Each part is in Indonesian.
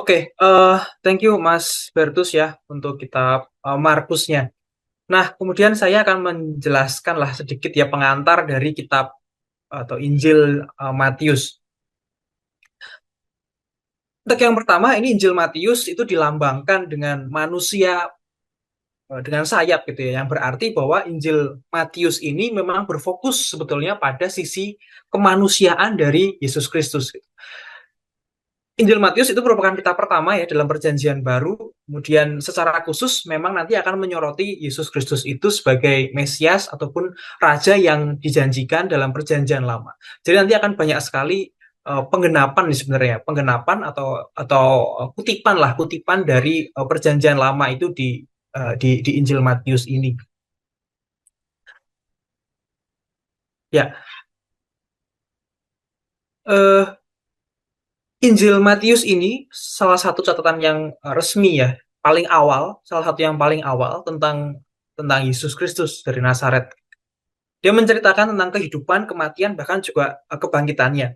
Oke, thank you Mas Bertus ya untuk kitab Markusnya. Nah, kemudian saya akan menjelaskan lah sedikit ya pengantar dari kitab atau Injil Matius. Untuk yang pertama, ini Injil Matius itu dilambangkan dengan manusia dengan sayap gitu ya, yang berarti bahwa Injil Matius ini memang berfokus sebetulnya pada sisi kemanusiaan dari Yesus Kristus. Injil Matius itu merupakan kitab pertama ya dalam Perjanjian Baru. Kemudian secara khusus memang nanti akan menyoroti Yesus Kristus itu sebagai Mesias ataupun Raja yang dijanjikan dalam Perjanjian Lama. Jadi nanti akan banyak sekali penggenapan nih sebenarnya, penggenapan atau kutipan lah, kutipan dari Perjanjian Lama itu di Injil Matius ini. Ya, eh, Injil Matius ini salah satu catatan yang resmi ya, paling awal, salah satu yang paling awal tentang Yesus Kristus dari Nazaret. Dia menceritakan tentang kehidupan, kematian, bahkan juga kebangkitannya.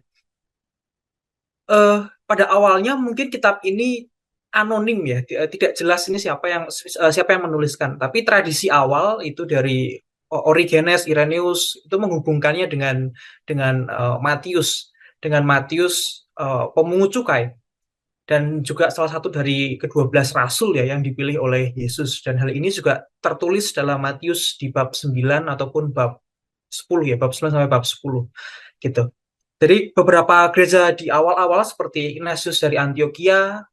Pada awalnya mungkin kitab ini anonim ya, tidak jelas ini siapa yang menuliskan. Tapi tradisi awal itu dari Origenes, Irenaeus itu menghubungkannya dengan Matius pemungut cukai dan juga salah satu dari ke-12 rasul ya yang dipilih oleh Yesus, dan hal ini juga tertulis dalam Matius di bab 9 ataupun bab 10 ya, bab 9 sampai bab 10 gitu. Jadi beberapa gereja di awal-awal seperti Ignatius dari Antioquia,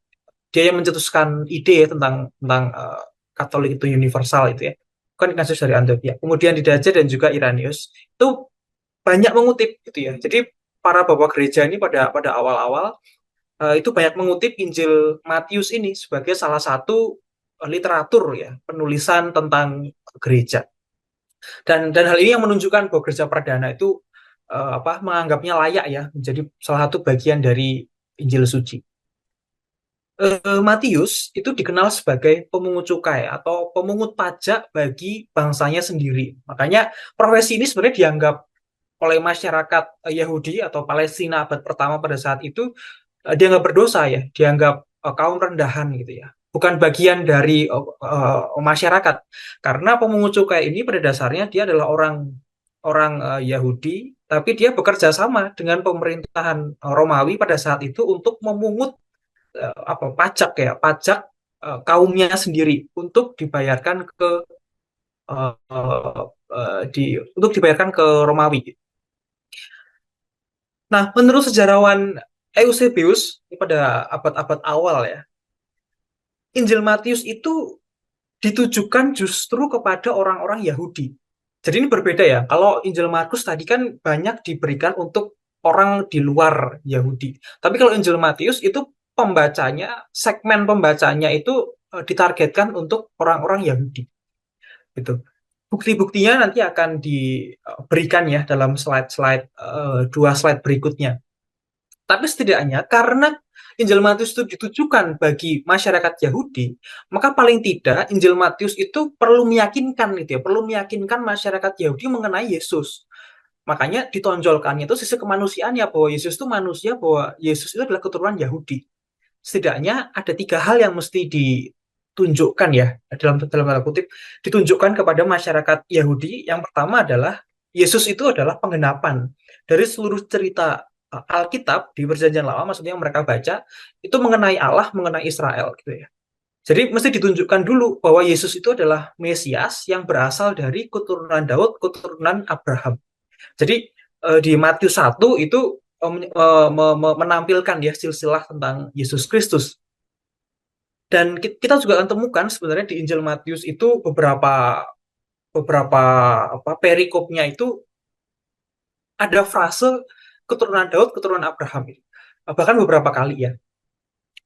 dia yang mencetuskan ide ya tentang Katolik itu universal itu ya. Kan Ignatius dari Antioquia. Kemudian Didace dan juga Irenaeus itu banyak mengutip gitu ya. Jadi para bapak gereja ini pada awal-awal itu banyak mengutip Injil Matius ini sebagai salah satu literatur ya, penulisan tentang gereja. Dan hal ini yang menunjukkan bahwa gereja perdana itu menganggapnya layak ya menjadi salah satu bagian dari Injil suci. Matius itu dikenal sebagai pemungut cukai atau pemungut pajak bagi bangsanya sendiri. Makanya profesi ini sebenarnya dianggap oleh masyarakat Yahudi atau Palestina abad pertama pada saat itu dianggap berdosa ya, dianggap kaum rendahan gitu ya. Bukan bagian dari masyarakat. Karena pemungut cukai ini pada dasarnya dia adalah orang orang Yahudi, tapi dia bekerja sama dengan pemerintahan Romawi pada saat itu untuk memungut pajak ya, pajak kaumnya sendiri untuk dibayarkan uh, untuk dibayarkan ke Romawi. Nah, menurut sejarawan Eusebius pada abad-abad awal ya, Injil Matius itu ditujukan justru kepada orang-orang Yahudi. Jadi ini berbeda ya. Kalau Injil Markus tadi kan banyak diberikan untuk orang di luar Yahudi. Tapi kalau Injil Matius itu segmen pembacanya itu ditargetkan untuk orang-orang Yahudi. Gitu. Bukti-buktinya nanti akan diberikan ya dalam dua slide berikutnya. Tapi setidaknya karena Injil Matius itu ditujukan bagi masyarakat Yahudi, maka paling tidak Injil Matius itu perlu meyakinkan gitu ya, perlu meyakinkan masyarakat Yahudi mengenai Yesus. Makanya ditonjolkannya itu sisi kemanusiaannya, bahwa Yesus itu manusia, bahwa Yesus itu adalah keturunan Yahudi. Setidaknya ada tiga hal yang mesti ditunjukkan ya dalam tanda kutip, ditunjukkan kepada masyarakat Yahudi. Yang pertama adalah Yesus itu adalah penggenapan dari seluruh cerita Alkitab di Perjanjian Lama, maksudnya yang mereka baca itu mengenai Allah, mengenai Israel gitu ya. Jadi mesti ditunjukkan dulu bahwa Yesus itu adalah Mesias yang berasal dari keturunan Daud, keturunan Abraham. Jadi di Matius 1 itu menampilkan ya silsilah tentang Yesus Kristus. Dan kita juga akan temukan sebenarnya di Injil Matius itu beberapa beberapa perikopnya itu ada frase keturunan Daud, keturunan Abraham itu. Bahkan beberapa kali ya.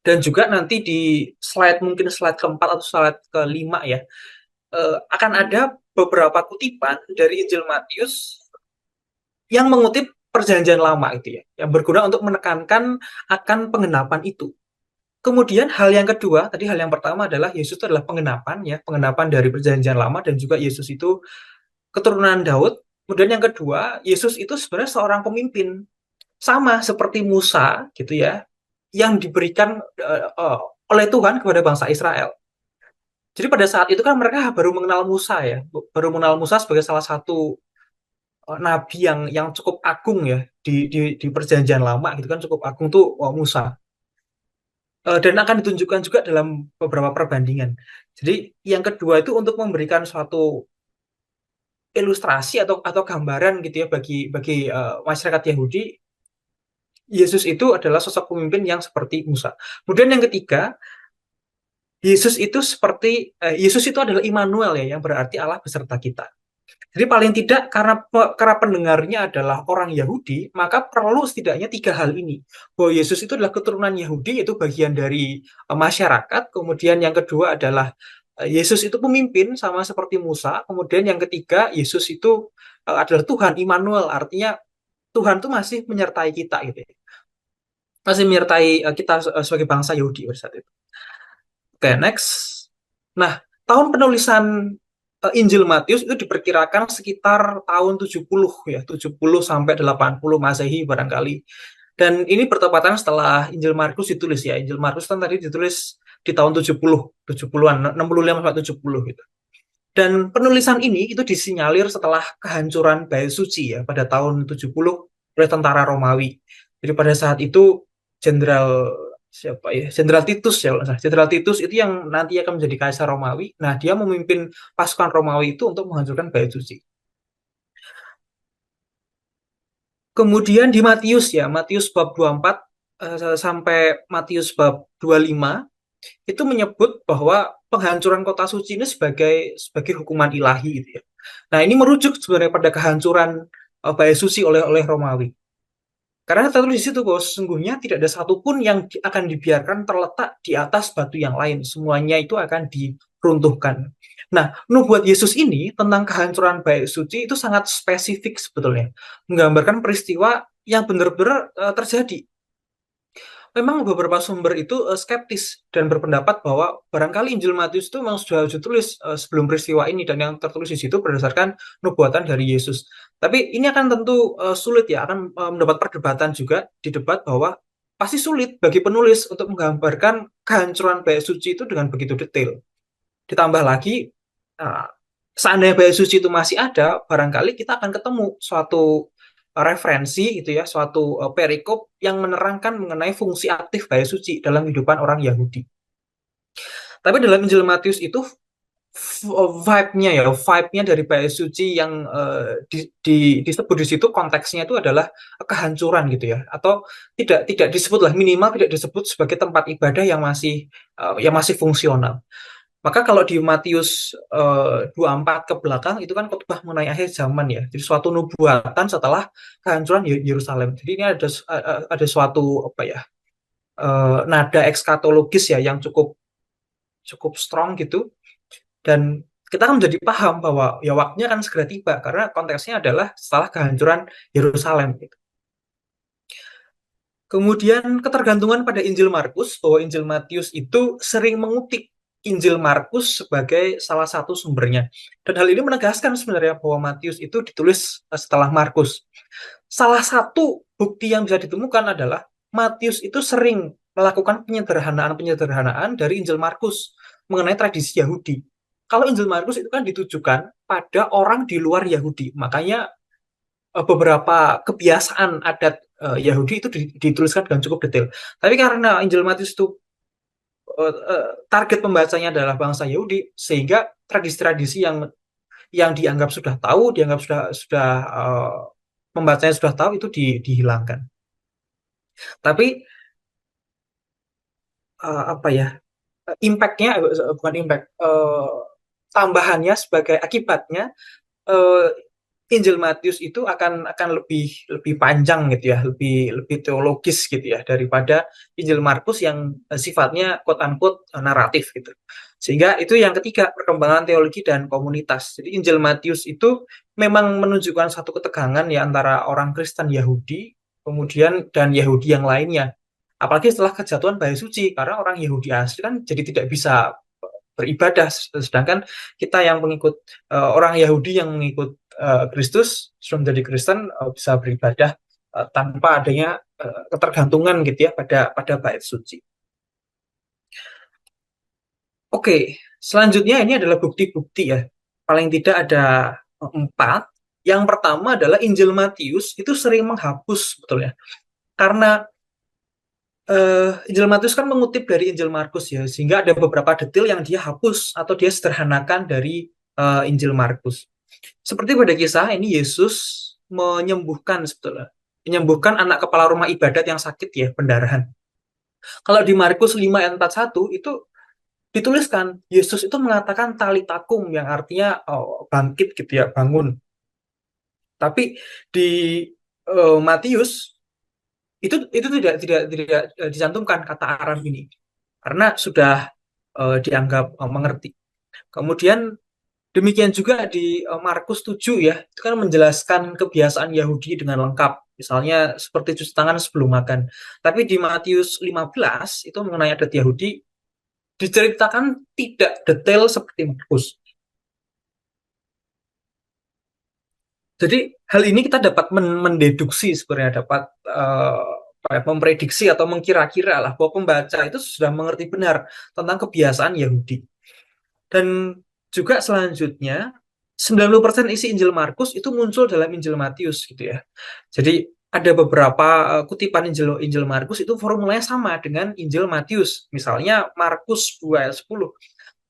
Dan juga nanti di mungkin slide keempat atau slide kelima ya, akan ada beberapa kutipan dari Injil Matius yang mengutip Perjanjian Lama itu ya, yang berguna untuk menekankan akan penggenapan itu. Kemudian hal yang kedua, tadi hal yang pertama adalah Yesus itu adalah penggenapan ya, penggenapan dari Perjanjian Lama, dan juga Yesus itu keturunan Daud. Kemudian yang kedua, Yesus itu sebenarnya seorang pemimpin, sama seperti Musa gitu ya. yang diberikan oleh Tuhan kepada bangsa Israel. Jadi pada saat itu kan mereka baru mengenal Musa ya, baru mengenal Musa sebagai salah satu nabi yang cukup agung ya di perjanjian lama gitu kan, cukup agung tuh Musa. Dan akan ditunjukkan juga dalam beberapa perbandingan. Jadi yang kedua itu untuk memberikan suatu ilustrasi atau gambaran gitu ya bagi masyarakat Yahudi, Yesus itu adalah sosok pemimpin yang seperti Musa. Kemudian yang ketiga, Yesus itu adalah Immanuel ya, yang berarti Allah beserta kita. Jadi paling tidak karena pendengarnya adalah orang Yahudi, maka perlu setidaknya tiga hal ini. Bahwa Yesus itu adalah keturunan Yahudi, itu bagian dari masyarakat. Kemudian yang kedua adalah Yesus itu pemimpin sama seperti Musa. Kemudian yang ketiga, Yesus itu adalah Tuhan, Immanuel, artinya Tuhan itu masih menyertai kita gitu ya. Masih menyertai kita sebagai bangsa Yahudi pada saat itu. Oke, next. Nah, tahun penulisan Injil Matius itu diperkirakan sekitar tahun 70 ya, 70 sampai 80 Masehi barangkali. Dan ini bertepatan setelah Injil Markus ditulis ya. Injil Markus kan tadi ditulis di tahun 70, 70-an, 65 sampai 70 gitu. Dan penulisan ini itu disinyalir setelah kehancuran Bait Suci ya pada tahun 70 oleh tentara Romawi. Jadi pada saat itu Jenderal siapa ya? Jenderal Titus ya, Jenderal Titus itu yang nanti akan menjadi kaisar Romawi. Nah, dia memimpin pasukan Romawi itu untuk menghancurkan Bait Suci. Kemudian di Matius ya, Matius bab 24 sampai Matius bab 25 itu menyebut bahwa penghancuran kota suci ini sebagai hukuman ilahi gitu ya. Nah, ini merujuk sebenarnya pada kehancuran Bait Suci oleh Romawi. Karena tertulis di situ bahwa sesungguhnya tidak ada satupun yang akan dibiarkan terletak di atas batu yang lain. Semuanya itu akan diruntuhkan. Nah, nubuat Yesus ini tentang kehancuran Bait Suci itu sangat spesifik sebetulnya. Menggambarkan peristiwa yang benar-benar terjadi. Memang beberapa sumber itu skeptis dan berpendapat bahwa barangkali Injil Matius itu memang sudah ditulis sebelum peristiwa ini, dan yang tertulis di situ berdasarkan nubuatan dari Yesus. Tapi ini akan tentu sulit ya, akan mendapat perdebatan juga di debat bahwa pasti sulit bagi penulis untuk menggambarkan kehancuran Bait Suci itu dengan begitu detail. Ditambah lagi, uh, seandainya Bait Suci itu masih ada, barangkali kita akan ketemu suatu referensi gitu ya, suatu perikop yang menerangkan mengenai fungsi aktif Bait Suci dalam kehidupan orang Yahudi. Tapi dalam Injil Matius itu vibe-nya dari Bait Suci yang disebut di situ, konteksnya itu adalah kehancuran gitu ya, atau tidak disebut lah, minimal tidak disebut sebagai tempat ibadah yang masih fungsional. Maka kalau di Matius 24 ke belakang itu kan khotbah mengenai akhir zaman ya. Jadi suatu nubuatan setelah kehancuran Yerusalem. Jadi ini ada suatu apa ya? Nada ekskatologis ya yang cukup cukup strong gitu, dan kita kan menjadi paham bahwa ya waktunya akan segera tiba karena konteksnya adalah setelah kehancuran Yerusalem gitu. Kemudian ketergantungan pada Injil Markus, bahwa Injil Matius itu sering mengutip Injil Markus sebagai salah satu sumbernya. Dan hal ini menegaskan sebenarnya bahwa Matius itu ditulis setelah Markus. Salah satu bukti yang bisa ditemukan adalah Matius itu sering melakukan penyederhanaan-penyederhanaan dari Injil Markus mengenai tradisi Yahudi. Kalau Injil Markus itu kan ditujukan pada orang di luar Yahudi, makanya beberapa kebiasaan adat Yahudi itu dituliskan dengan cukup detail. Tapi karena Injil Matius itu target pembacanya adalah bangsa Yahudi, sehingga tradisi-tradisi yang dianggap sudah tahu, dianggap sudah pembacanya sudah tahu itu dihilangkan. Tapi apa ya, impactnya bukan impact, tambahannya sebagai akibatnya, uh, Injil Matius itu akan lebih lebih panjang gitu ya, lebih lebih teologis gitu ya daripada Injil Markus yang sifatnya quote unquote naratif gitu. Sehingga itu yang ketiga, perkembangan teologi dan komunitas. Jadi Injil Matius itu memang menunjukkan satu ketegangan ya antara orang Kristen Yahudi kemudian dan Yahudi yang lainnya. Apalagi setelah kejatuhan Bait Suci, karena orang Yahudi asli kan jadi tidak bisa beribadah, sedangkan kita yang mengikut orang Yahudi yang mengikut Kristus sudah menjadi Kristen bisa beribadah tanpa adanya ketergantungan gitu ya pada bait suci. Oke, selanjutnya ini adalah bukti-bukti ya. Paling tidak ada empat. Yang pertama adalah Injil Matius itu sering menghapus sebetulnya. Karena Injil Matius kan mengutip dari Injil Markus ya, sehingga ada beberapa detail yang dia hapus atau dia sederhanakan dari Injil Markus. Seperti pada kisah ini Yesus menyembuhkan sebetulnya, menyembuhkan anak kepala rumah ibadat yang sakit ya, pendarahan. Kalau di Markus 5 ayat 41 itu dituliskan Yesus itu mengatakan talitakum yang artinya bangkit gitu ya, bangun. Tapi di Matius itu tidak dicantumkan kata Aram ini karena sudah dianggap mengerti. Kemudian demikian juga di Markus 7 ya, itu kan menjelaskan kebiasaan Yahudi dengan lengkap. Misalnya seperti cuci tangan sebelum makan. Tapi di Matius 15 itu mengenai adat Yahudi diceritakan tidak detail seperti Markus. Jadi hal ini kita dapat mendeduksi sebenarnya dapat memprediksi atau mengkira-kira lah bahwa pembaca itu sudah mengerti benar tentang kebiasaan Yahudi. Dan juga selanjutnya 90% isi Injil Markus itu muncul dalam Injil Matius gitu ya. Jadi ada beberapa kutipan Injil Injil Markus itu formulanya sama dengan Injil Matius. Misalnya Markus 2 ayat 10.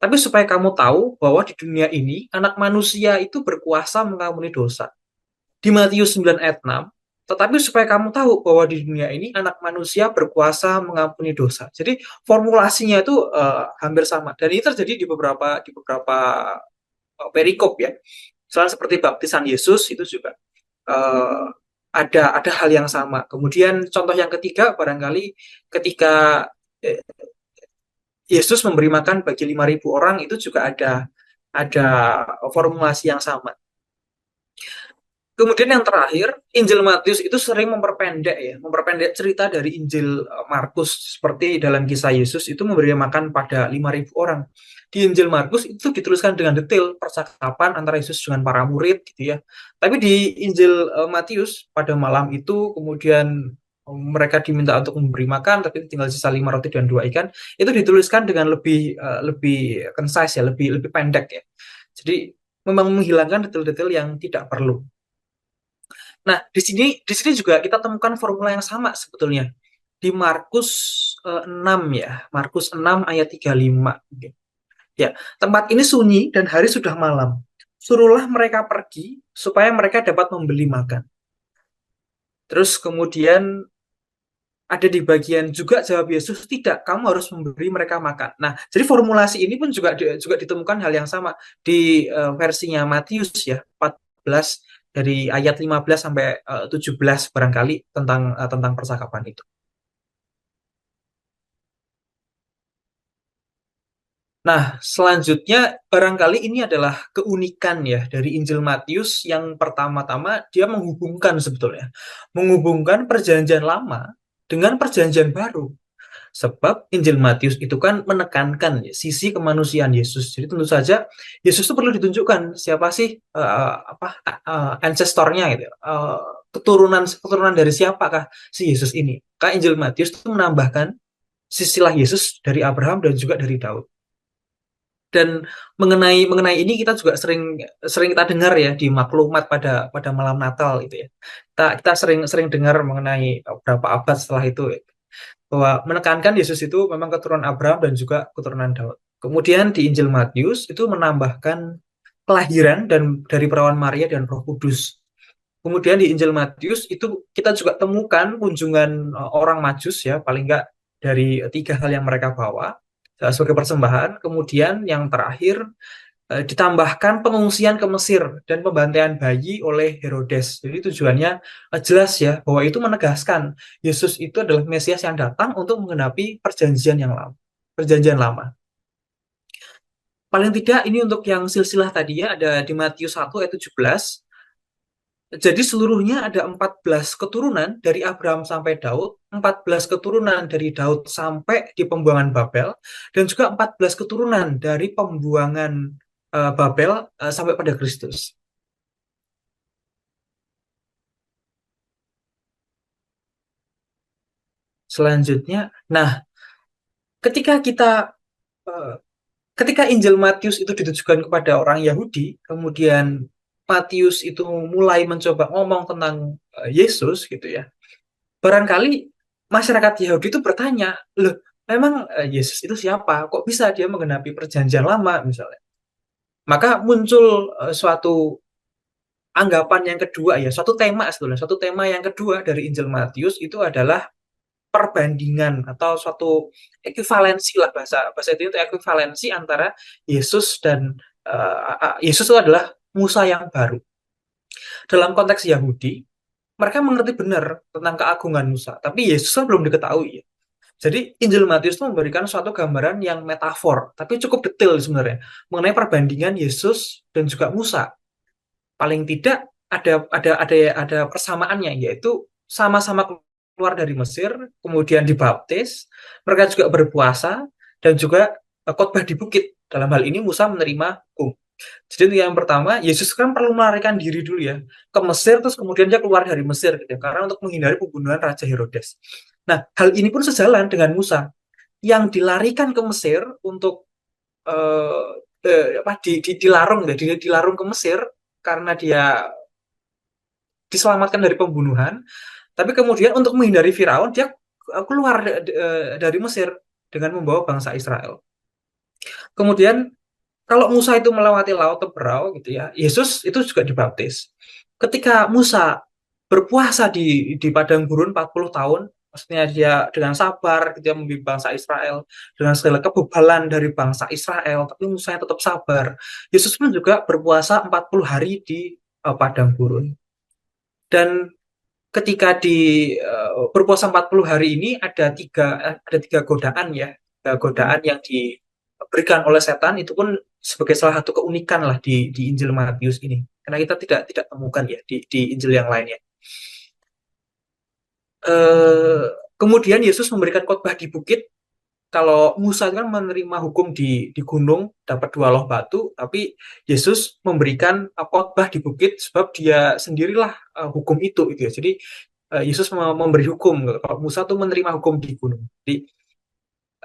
Tapi supaya kamu tahu bahwa di dunia ini anak manusia itu berkuasa mengampuni dosa. Di Matius 9 ayat 6, tetapi supaya kamu tahu bahwa di dunia ini anak manusia berkuasa mengampuni dosa. Jadi formulasinya itu hampir sama dan ini terjadi di beberapa perikop ya. Soalnya seperti baptisan Yesus itu juga uh, ada hal yang sama. Kemudian contoh yang ketiga barangkali ketika Yesus memberi makan bagi 5.000 orang itu juga ada formulasi yang sama. Kemudian yang terakhir, Injil Matius itu sering memperpendek cerita dari Injil Markus seperti dalam kisah Yesus itu memberi makan pada 5.000 orang. Di Injil Markus itu dituliskan dengan detail percakapan antara Yesus dengan para murid gitu ya. Tapi di Injil Matius pada malam itu kemudian mereka diminta untuk memberi makan tapi tinggal sisa 5 roti dan 2 ikan itu dituliskan dengan lebih concise ya, lebih lebih pendek ya. Jadi memang menghilangkan detail-detail yang tidak perlu. Nah, di sini juga kita temukan formula yang sama sebetulnya. Di Markus 6 ya, Markus 6 ayat 35. Ya, tempat ini sunyi dan hari sudah malam. Suruhlah mereka pergi supaya mereka dapat membeli makan. Terus kemudian ada di bagian juga jawab Yesus, tidak, kamu harus memberi mereka makan. Nah, jadi formulasi ini pun juga ditemukan hal yang sama di versinya Matius ya, 14 dari ayat 15 sampai 17 barangkali tentang percakapan itu. Nah, selanjutnya barangkali ini adalah keunikan ya dari Injil Matius yang pertama-tama dia menghubungkan sebetulnya, menghubungkan perjanjian lama dengan perjanjian baru. Sebab Injil Matius itu kan menekankan ya, sisi kemanusiaan Yesus. Jadi tentu saja Yesus itu perlu ditunjukkan siapa sih ancestornya gitu. Keturunan keturunan dari siapakah si Yesus ini? Kak Injil Matius itu menambahkan sisilah Yesus dari Abraham dan juga dari Daud. Dan mengenai mengenai ini kita juga sering sering kita dengar ya di maklumat pada malam Natal gitu ya. Kita sering sering dengar mengenai beberapa abad setelah itu ya, bahwa menekankan Yesus itu memang keturunan Abraham dan juga keturunan Daud. Kemudian di Injil Matius itu menambahkan kelahiran dan dari perawan Maria dan Roh Kudus. Kemudian di Injil Matius itu kita juga temukan kunjungan orang Majus ya, paling enggak dari 3 hal yang mereka bawa sebagai persembahan. Kemudian yang terakhir ditambahkan pengungsian ke Mesir dan pembantaian bayi oleh Herodes. Jadi tujuannya jelas ya bahwa itu menegaskan Yesus itu adalah Mesias yang datang untuk menggenapi perjanjian yang lama. Perjanjian lama. Paling tidak ini untuk yang silsilah tadi ya ada di Matius 1 ayat 17. Jadi seluruhnya ada 14 keturunan dari Abraham sampai Daud, 14 keturunan dari Daud sampai di pembuangan Babel, dan juga 14 keturunan dari pembuangan Babel sampai pada Kristus. Selanjutnya, nah, ketika kita eh, ketika Injil Matius itu ditujukan kepada orang Yahudi, kemudian Matius itu mulai mencoba ngomong tentang Yesus gitu ya. Barangkali masyarakat Yahudi itu bertanya, loh, memang Yesus itu siapa? Kok bisa dia menggenapi perjanjian lama misalnya? Maka muncul suatu anggapan yang kedua ya, suatu tema sebetulnya, suatu tema yang kedua dari Injil Matius itu adalah perbandingan atau suatu ekuivalensi lah, bahasa bahasa itu ekuivalensi antara Yesus dan Yesus itu adalah Musa yang baru. Dalam konteks Yahudi, mereka mengerti benar tentang keagungan Musa, tapi Yesus kan belum diketahui ya. Jadi Injil Matius itu memberikan suatu gambaran yang metafor, tapi cukup detail sebenarnya mengenai perbandingan Yesus dan juga Musa. Paling tidak ada persamaannya, yaitu sama-sama keluar dari Mesir, kemudian dibaptis, mereka juga berpuasa dan juga khotbah di bukit. Dalam hal ini Musa menerima hukum. Jadi yang pertama, Yesus kan perlu melarikan diri dulu ya ke Mesir, terus kemudian dia keluar dari Mesir gitu, karena untuk menghindari pembunuhan Raja Herodes. Nah, hal ini pun sejalan dengan Musa yang dilarikan ke Mesir untuk eh, dilarung dilarung ke Mesir karena dia diselamatkan dari pembunuhan, tapi kemudian untuk menghindari Firaun dia keluar dari Mesir dengan membawa bangsa Israel. Kemudian kalau Musa itu melewati laut Teberau gitu ya, Yesus itu juga dibaptis. Ketika Musa berpuasa di padang gurun 40 tahun, maksudnya dia dengan sabar dia membimbing bangsa Israel dengan segala kebebalan dari bangsa Israel, tapi Musa yang tetap sabar. Yesus pun juga berpuasa 40 hari di padang gurun. Dan ketika berpuasa 40 hari ini ada tiga godaan ya. Godaan yang diberikan oleh setan itu pun sebagai salah satu keunikan lah di Injil Matius ini. Karena kita tidak temukan ya di Injil yang lainnya. Eh, Kemudian Yesus memberikan khotbah di bukit. Kalau Musa kan menerima hukum di gunung dapat 2 loh batu, tapi Yesus memberikan khotbah di bukit sebab dia sendirilah hukum itu gitu ya. Jadi Yesus memberi hukum. Kalau Musa tuh menerima hukum di gunung. Jadi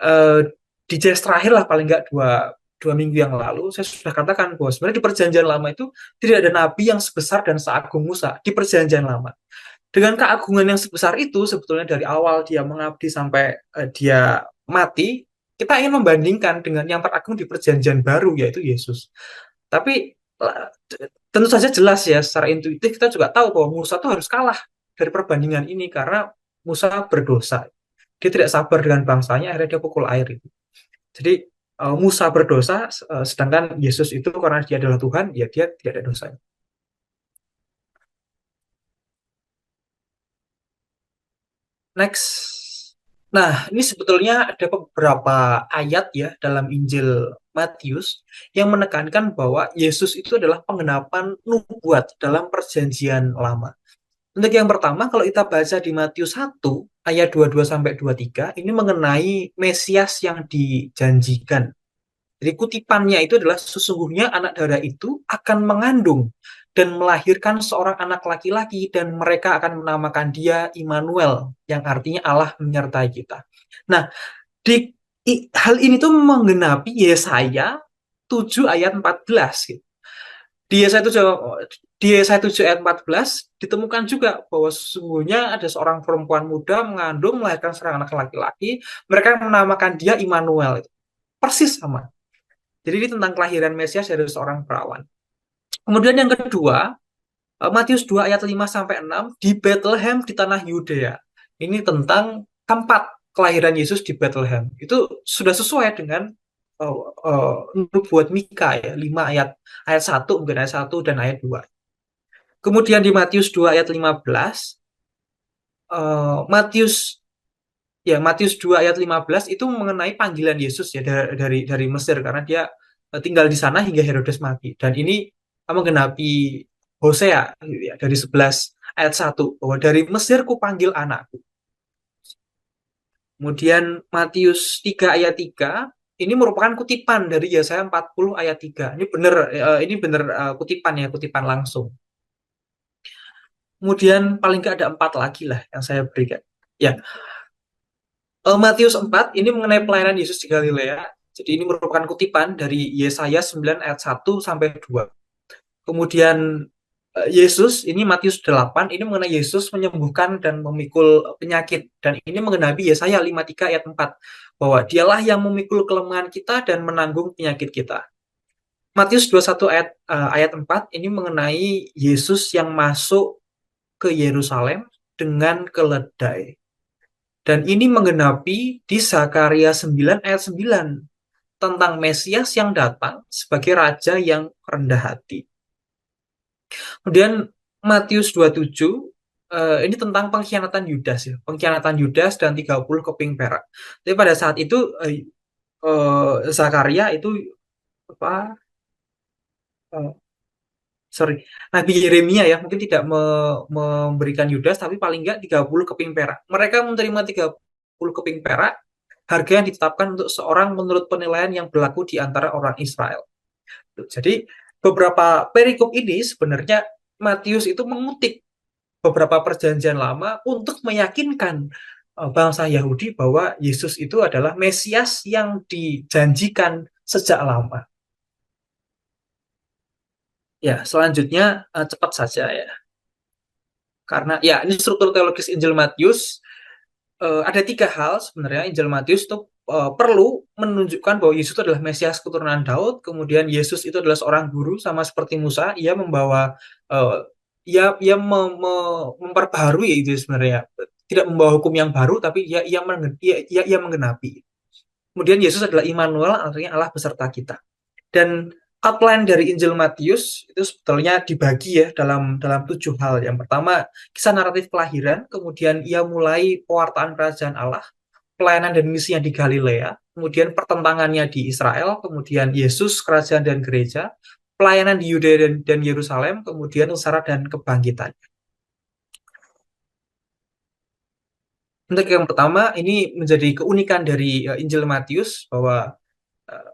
eh, di jaz terakhir lah paling nggak dua minggu yang lalu saya sudah katakan bahwa sebenarnya di perjanjian lama itu tidak ada nabi yang sebesar dan seagung Musa di perjanjian lama. Dengan keagungan yang sebesar itu sebetulnya dari awal dia mengabdi sampai dia mati, kita ingin membandingkan dengan yang teragung di perjanjian baru yaitu Yesus. Tapi tentu saja jelas ya secara intuitif kita juga tahu bahwa Musa itu harus kalah dari perbandingan ini karena Musa berdosa. Dia tidak sabar dengan bangsanya, akhirnya dia pukul air itu. Jadi Musa berdosa, sedangkan Yesus itu karena dia adalah Tuhan, ya dia tidak ada dosa. Next. Nah, ini sebetulnya ada beberapa ayat ya dalam Injil Matius yang menekankan bahwa Yesus itu adalah penggenapan nubuat dalam perjanjian lama. Untuk yang pertama, kalau kita baca di Matius 1 ayat 22 sampai 23, ini mengenai Mesias yang dijanjikan. Jadi kutipannya itu adalah sesungguhnya anak darah itu akan mengandung dan melahirkan seorang anak laki-laki dan mereka akan menamakan dia Immanuel yang artinya Allah menyertai kita. Nah, di hal ini tuh menggenapi Yesaya 7 ayat 14 gitu. Di Yesaya 7, di Yesaya 7 ayat 14 ditemukan juga bahwa sesungguhnya ada seorang perempuan muda mengandung melahirkan seorang anak laki-laki, mereka menamakan dia Immanuel. Persis sama. Jadi ini tentang kelahiran Mesias dari seorang perawan. Kemudian yang kedua, Matius 2 ayat 5 sampai 6 di Bethlehem di tanah Yudea. Ini tentang tempat kelahiran Yesus di Bethlehem. Itu sudah sesuai dengan nubuat Mika ya, 5 ayat 1 mungkin ayat 1 dan ayat 2. Kemudian di Matius 2 ayat 15 Matius Matius 2 ayat 15 itu mengenai panggilan Yesus ya dari Mesir karena dia tinggal di sana hingga Herodes mati. Dan ini menggenapi Hosea gitu ya, dari 11 ayat 1 bahwa dari Mesir ku panggil anakku. Kemudian Matius 3 ayat 3 ini merupakan kutipan dari Yesaya 40 ayat 3. Ini benar kutipan ya, kutipan langsung. Kemudian paling nggak ada 4 lagi lah yang saya berikan. Ya, Matius 4 ini mengenai pelayanan Yesus di Galilea. Jadi ini merupakan kutipan dari Yesaya 9 ayat 1 sampai 2. Kemudian Yesus, ini Matius 8, ini mengenai Yesus menyembuhkan dan memikul penyakit. Dan ini mengenapi Yesaya 53 ayat 4, bahwa dialah yang memikul kelemahan kita dan menanggung penyakit kita. Matius 21 ayat 4, ini mengenai Yesus yang masuk ke Yerusalem dengan keledai. Dan ini menggenapi di Zakaria 9 ayat 9, tentang Mesias yang datang sebagai raja yang rendah hati. Kemudian Matius 27 ini tentang pengkhianatan Yudas ya, pengkhianatan Yudas dan 30 keping perak. Tapi pada saat itu Zakaria itu apa eh, sorry, Nabi Yeremia ya mungkin tidak memberikan Yudas, tapi paling enggak 30 keping perak. Mereka menerima 30 keping perak, harga yang ditetapkan untuk seorang menurut penilaian yang berlaku di antara orang Israel. Jadi beberapa perikop ini sebenarnya Matius itu mengutip beberapa perjanjian lama untuk meyakinkan bangsa Yahudi bahwa Yesus itu adalah Mesias yang dijanjikan sejak lama. Ya, selanjutnya cepat saja ya. Karena ya ini struktur teologis Injil Matius, ada tiga hal sebenarnya Injil Matius itu perlu menunjukkan bahwa Yesus itu adalah Mesias keturunan Daud. Kemudian Yesus itu adalah seorang guru sama seperti Musa, ia membawa uh, ia memperbaharui itu sebenarnya, tidak membawa hukum yang baru, tapi ia menggenapi. Kemudian Yesus adalah Immanuel, artinya Allah beserta kita. Dan outline dari Injil Matius itu sebetulnya dibagi ya dalam 7 hal. Yang pertama, kisah naratif kelahiran, kemudian ia mulai pewartaan kerajaan Allah, pelayanan dan misinya di Galilea, kemudian pertentangannya di Israel, kemudian Yesus, kerajaan dan gereja, pelayanan di Yudea dan Yerusalem, kemudian usaha dan kebangkitan. Untuk yang pertama, ini menjadi keunikan dari Injil Matius, bahwa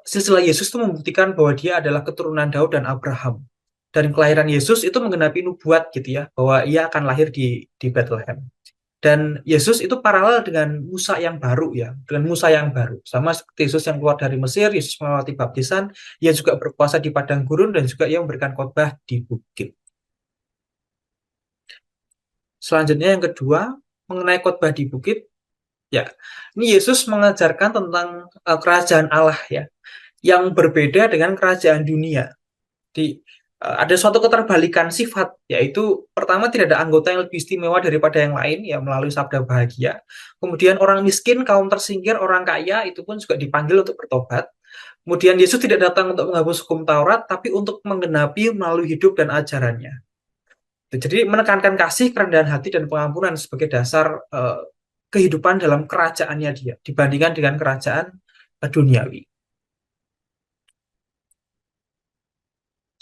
silsilah Yesus itu membuktikan bahwa dia adalah keturunan Daud dan Abraham. Dan kelahiran Yesus itu menggenapi nubuat gitu ya, bahwa ia akan lahir di Bethlehem. Dan Yesus itu paralel dengan Musa yang baru ya, dengan Musa yang baru. Sama seperti Yesus yang keluar dari Mesir, Yesus melewati baptisan, ia juga berpuasa di padang gurun dan juga ia memberikan khotbah di bukit. Selanjutnya yang kedua, mengenai khotbah di bukit, ya, ini Yesus mengajarkan tentang kerajaan Allah ya, yang berbeda dengan kerajaan dunia. Ada suatu keterbalikan sifat, yaitu pertama tidak ada anggota yang lebih istimewa daripada yang lain ya melalui sabda bahagia. Kemudian orang miskin, kaum tersingkir, orang kaya itu pun juga dipanggil untuk bertobat. Kemudian Yesus tidak datang untuk menghapus hukum Taurat, tapi untuk menggenapi melalui hidup dan ajarannya. Jadi menekankan kasih, kerendahan hati, dan pengampunan sebagai dasar kehidupan dalam kerajaannya dia dibandingkan dengan kerajaan duniawi.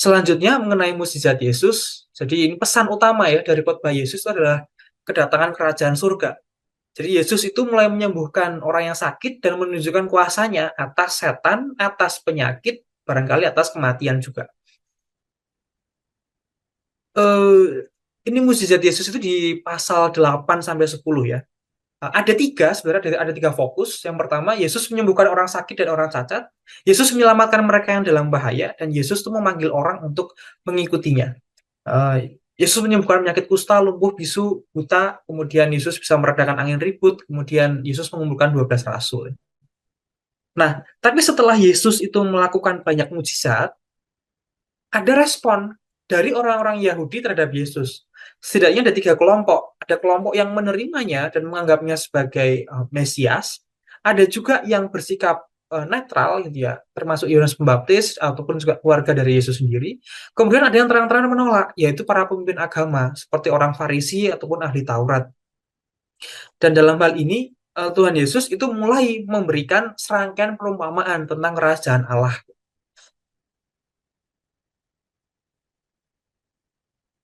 Selanjutnya mengenai mukjizat Yesus, jadi ini pesan utama ya dari khotbah Yesus itu adalah kedatangan kerajaan surga. Jadi Yesus itu mulai menyembuhkan orang yang sakit dan menunjukkan kuasanya atas setan, atas penyakit, barangkali atas kematian juga. Eh, ini mukjizat Yesus itu di pasal 8 sampai 10 ya. Ada tiga sebenarnya, ada tiga fokus. Yang pertama, Yesus menyembuhkan orang sakit dan orang cacat. Yesus menyelamatkan mereka yang dalam bahaya, dan Yesus itu memanggil orang untuk mengikutinya. Yesus menyembuhkan penyakit kusta, lumpuh, bisu, buta. Kemudian Yesus bisa meredakan angin ribut. Kemudian Yesus mengumpulkan 12 rasul. Nah, tapi setelah Yesus itu melakukan banyak mujizat, ada respon dari orang-orang Yahudi terhadap Yesus. Setidaknya ada tiga kelompok. Ada kelompok yang menerimanya dan menganggapnya sebagai Mesias. Ada juga yang bersikap netral, gitu ya, termasuk Yohanes Pembaptis ataupun juga keluarga dari Yesus sendiri. Kemudian ada yang terang-terangan menolak, yaitu para pemimpin agama seperti orang Farisi ataupun ahli Taurat. Dan dalam hal ini Tuhan Yesus itu mulai memberikan serangkaian perumpamaan tentang kerajaan Allah.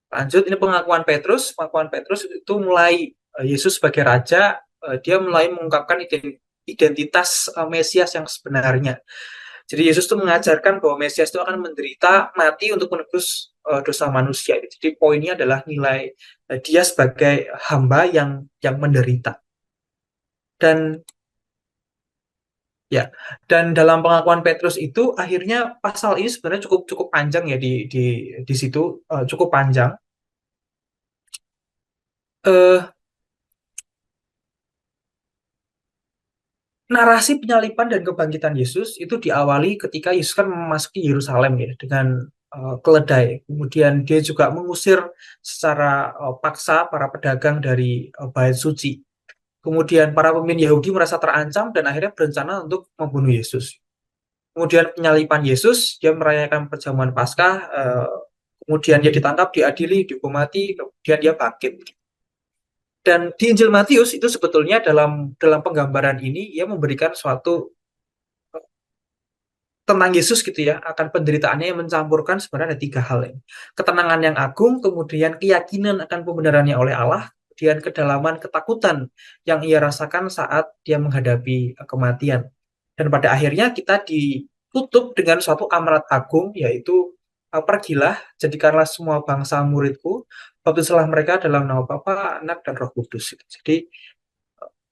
Lanjut, ini pengakuan Petrus. Pengakuan Petrus itu mulai Yesus sebagai raja, dia mulai mengungkapkan identitas Mesias yang sebenarnya. Jadi Yesus itu mengajarkan bahwa Mesias itu akan menderita, mati untuk menebus dosa manusia. Jadi poinnya adalah nilai dia sebagai hamba yang menderita. Dan Ya, dan dalam pengakuan Petrus itu akhirnya pasal ini sebenarnya cukup cukup panjang ya di situ, cukup panjang. Eh, Narasi penyaliban dan kebangkitan Yesus itu diawali ketika Yesus kan memasuki Yerusalem ya dengan keledai. Kemudian dia juga mengusir secara paksa para pedagang dari bait suci. Kemudian para pemimpin Yahudi merasa terancam dan akhirnya berencana untuk membunuh Yesus. Kemudian penyaliban Yesus, dia merayakan perjamuan Paskah, kemudian dia ditangkap, diadili, dihukum mati, kemudian dia bangkit. Dan di Injil Matius itu sebetulnya dalam dalam penggambaran ini ia memberikan suatu tentang Yesus gitu ya, akan penderitaannya yang mencampurkan sebenarnya ada tiga hal ini. Ketenangan yang agung, kemudian keyakinan akan pembenarannya oleh Allah, kemudian kedalaman ketakutan yang ia rasakan saat dia menghadapi kematian. Dan pada akhirnya kita ditutup dengan suatu amanat agung, yaitu pergilah, jadikanlah semua bangsa muridku, baptislah mereka dalam nama Bapa, Anak, dan Roh Kudus. Jadi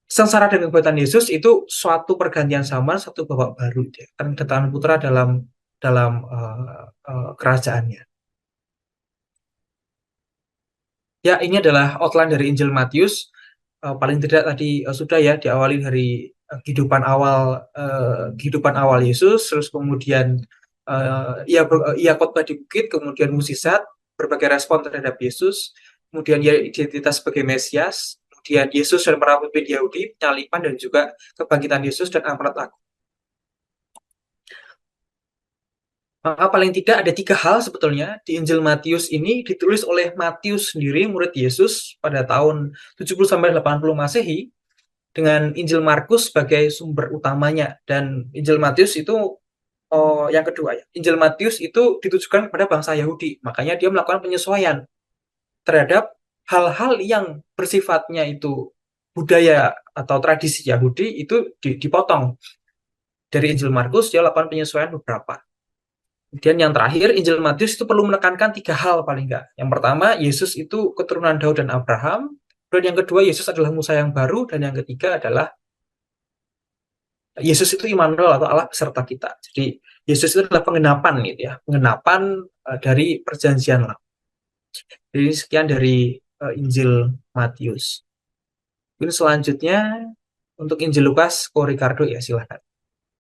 sengsara dan kebangkitan Yesus itu suatu pergantian zaman, satu babak baru ya. Kan kedatangan putra dalam dalam kerajaannya. Ya, ini adalah outline dari Injil Matius. Paling tidak tadi sudah ya diawali dari kehidupan awal Yesus, terus kemudian ia khotbah di bukit, kemudian mukjizat, berbagai respon terhadap Yesus, kemudian ia identitas sebagai Mesias, kemudian Yesus dan para pemimpin Yahudi, penyaliban dan juga kebangkitan Yesus dan amanat agung. Maka paling tidak ada tiga hal sebetulnya di Injil Matius ini ditulis oleh Matius sendiri, murid Yesus pada tahun 70 sampai 80 Masehi dengan Injil Markus sebagai sumber utamanya, dan Injil Matius itu yang kedua ya. Injil Matius itu ditujukan kepada bangsa Yahudi. Makanya dia melakukan penyesuaian terhadap hal-hal yang bersifatnya itu budaya atau tradisi Yahudi itu dipotong. Dari Injil Markus dia lakukan penyesuaian beberapa. Kemudian yang terakhir, Injil Matius itu perlu menekankan tiga hal paling enggak. Yang pertama, Yesus itu keturunan Daud dan Abraham. Dan yang kedua, Yesus adalah Musa yang baru. Dan yang ketiga adalah Yesus itu Immanuel atau Allah beserta kita. Jadi Yesus itu adalah pengenapan gitu ya, pengenapan dari perjanjian lama. Jadi sekian dari Injil Matius. Mungkin selanjutnya untuk Injil Lukas, Ko Ricardo ya silahkan.